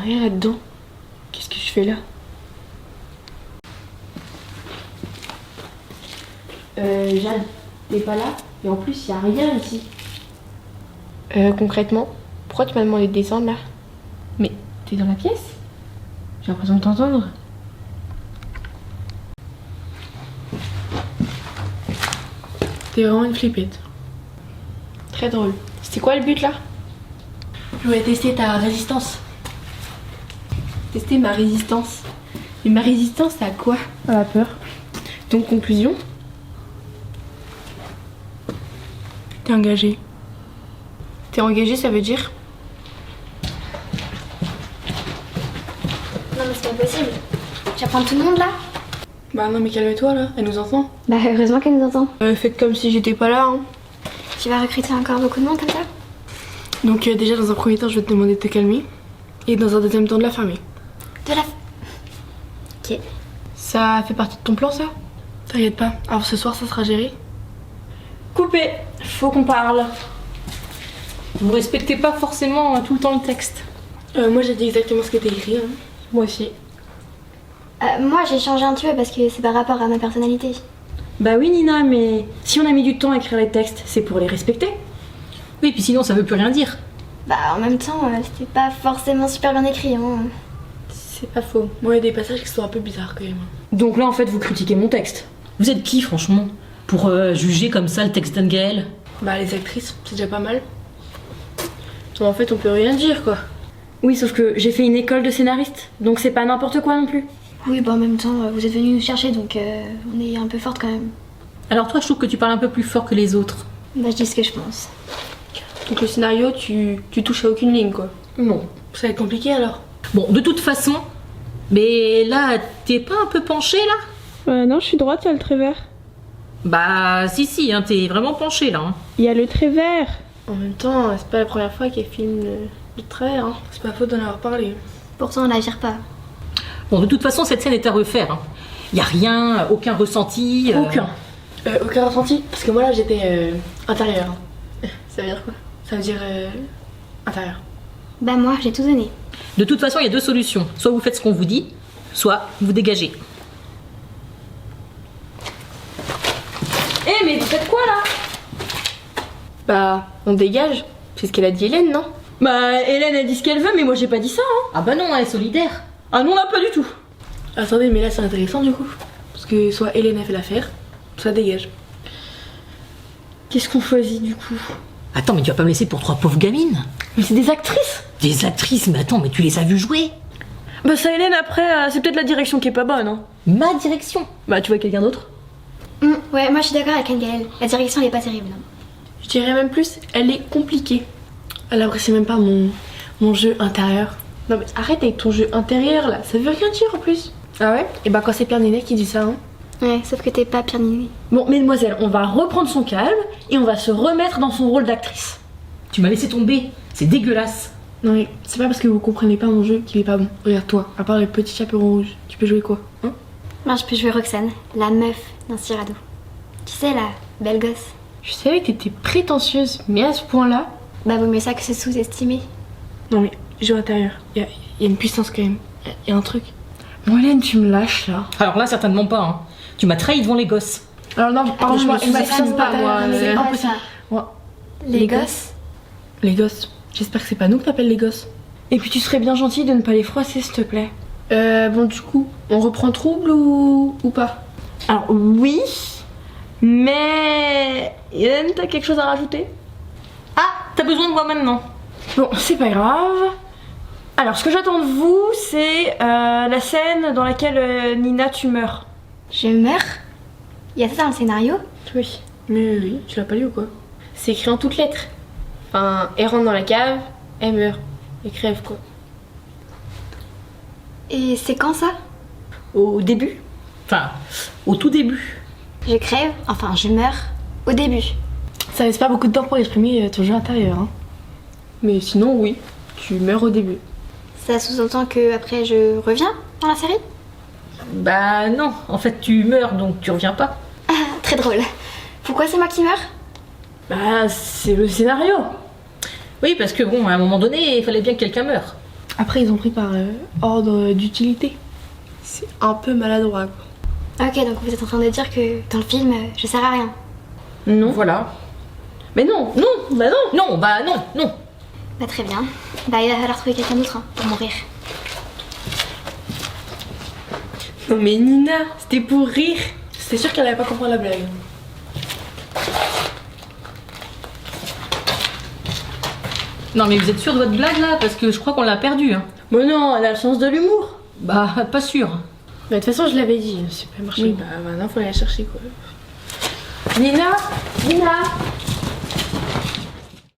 rien là-dedans. Qu'est-ce que je fais là? Jade, t'es pas là? Et en plus, y a rien ici. Concrètement, pourquoi tu m'as demandé de descendre là? Mais t'es dans la pièce? J'ai l'impression de t'entendre. T'es vraiment une flippette. Très drôle. C'était quoi le but là? Je voulais tester ta résistance. Tester ma résistance. Mais ma résistance à quoi? À la peur. Donc conclusion? T'es engagé. T'es engagé, ça veut dire? Non mais c'est pas possible. Tu vas prendre tout le monde là? Bah non mais calme-toi là, elle nous entend. Bah heureusement qu'elle nous entend. Faites comme si j'étais pas là. Hein. Tu vas recruter encore beaucoup de monde comme ça? Donc déjà dans un premier temps je vais te demander de te calmer. Et dans un deuxième temps de la fermer. De la... Ok. Ça fait partie de ton plan ça? T'inquiète pas, alors ce soir ça sera géré. Coupé, faut qu'on parle. Vous respectez pas forcément tout le temps le texte. Moi j'ai dit exactement ce qui était écrit. Hein. Moi aussi. Moi j'ai changé un petit peu parce que c'est par rapport à ma personnalité. Bah oui Nina, mais si on a mis du temps à écrire les textes, c'est pour les respecter. Oui, puis sinon ça veut plus rien dire. Bah en même temps, c'était pas forcément super bien écrit. Hein. C'est pas faux. Moi il y a des passages qui sont un peu bizarres quand même. Donc là en fait vous critiquez mon texte. Vous êtes qui franchement pour juger comme ça le texte d'Anne-Gaëlle? Bah les actrices, c'est déjà pas mal. Bon, en fait on peut rien dire quoi. Oui, sauf que j'ai fait une école de scénariste, donc c'est pas n'importe quoi non plus. Oui, bah en même temps, vous êtes venus nous chercher donc on est un peu forte quand même. Alors toi je trouve que tu parles un peu plus fort que les autres. Bah je dis ce que je pense. Donc le scénario, tu touches à aucune ligne quoi. Non. Ça va être compliqué alors. Bon, de toute façon, mais là, t'es pas un peu penché là? Non, je suis droite, il y a le trait vert. Bah si, hein, t'es vraiment penché là. Hein. Il y a le trait vert. En même temps, c'est pas la première fois qu'elle filme le trait. Hein. C'est pas faute d'en avoir parlé. Pourtant on la gère pas. Bon, de toute façon, cette scène est à refaire. Hein. Y a rien, aucun ressenti. Aucun ressenti. Parce que moi là j'étais intérieur. Ça veut dire quoi? Ça veut dire intérieur. Bah moi j'ai tout donné. De toute façon, il y a deux solutions. Soit vous faites ce qu'on vous dit, soit vous dégagez. Eh mais vous faites quoi là? Bah on dégage. C'est ce qu'elle a dit Hélène, non? Bah Hélène a dit ce qu'elle veut, mais moi j'ai pas dit ça hein. Ah bah non, elle est solidaire. Ah non là pas du tout. Attendez, mais là c'est intéressant du coup. Parce que soit Hélène a fait l'affaire, soit dégage. Qu'est-ce qu'on choisit du coup? Attends, mais tu vas pas me laisser pour trois pauvres gamines? Mais c'est des actrices. Des actrices, mais attends, mais tu les as vues jouer? Bah ça Hélène après, c'est peut-être la direction qui est pas bonne hein. Ma direction? Bah tu vois quelqu'un d'autre? Ouais, moi je suis d'accord avec Anne-Gaëlle. La direction elle est pas terrible. Non. Je dirais même plus, elle est compliquée. Elle apprécie même pas mon jeu intérieur. Non mais arrête avec ton jeu intérieur là, ça veut rien dire en plus. Ah ouais? Et bah quand c'est Pierre Ninet qui dit ça hein. Ouais, sauf que t'es pas Pierre Ninet. Bon mesdemoiselles, on va reprendre son calme et on va se remettre dans son rôle d'actrice. Tu m'as laissé tomber, c'est dégueulasse. Non mais c'est pas parce que vous comprenez pas mon jeu qu'il est pas bon. Regarde toi, à part le petit chaperon rouge, tu peux jouer quoi? Hein? Moi je peux jouer Roxane, la meuf d'un Cyrano. Tu sais la belle gosse. Je savais que t'étais prétentieuse, mais à ce point-là. Bah vaut mieux ça que se sous-estimer. Non mais jeu intérieur, y a une puissance quand même, y a un truc. Bon Hélène, tu me lâches là. Alors là, certainement pas. Hein. Tu m'as trahi devant les gosses. Alors non, pardon, je me sous-estime sous-estime pas moi. c'est pas ça. Moi, Les gosses. Les gosses. J'espère que c'est pas nous que t'appelles les gosses. Et puis tu serais bien gentille de ne pas les froisser s'il te plaît. Bon du coup, on reprend trouble ou pas? Alors oui, mais Hélène, t'as quelque chose à rajouter? Ah, t'as besoin de moi maintenant? Bon, c'est pas grave. Alors ce que j'attends de vous, c'est la scène dans laquelle Nina tu meurs. Je meurs. Il y a ça dans le scénario. Oui. Mais oui, tu l'as pas lu ou quoi? C'est écrit en toutes lettres. Enfin, elle rentre dans la cave, elle meurt. Elle crève quoi. Et c'est quand ça? Au début. Enfin, au tout début. Je crève, enfin je meurs, au début. Ça laisse pas beaucoup de temps pour exprimer ton jeu intérieur. Hein. Mais sinon, oui, tu meurs au début. Ça sous-entend que après je reviens dans la série? Bah non, en fait tu meurs donc tu reviens pas. Ah, très drôle. Pourquoi c'est moi qui meurs? Bah c'est le scénario. Oui, parce que bon, à un moment donné, il fallait bien que quelqu'un meure. Après, ils ont pris par ordre d'utilité. C'est un peu maladroit, quoi. Ok, donc vous êtes en train de dire que dans le film, je sers à rien. Non. Voilà. Mais non, non, bah non. Non, bah non, non. Bah très bien. Bah il va falloir trouver quelqu'un d'autre hein, pour mourir. Non mais Nina, c'était pour rire. C'était sûr qu'elle avait pas compris la blague. Non, mais vous êtes sûr de votre blague là? Parce que je crois qu'on l'a perdue. Hein. Mais non, elle a le sens de l'humour. Bah, pas sûr. Bah, de toute façon, je l'avais dit, c'est pas marché. Oui. Bah maintenant, faut aller la chercher, quoi. Nina, Nina,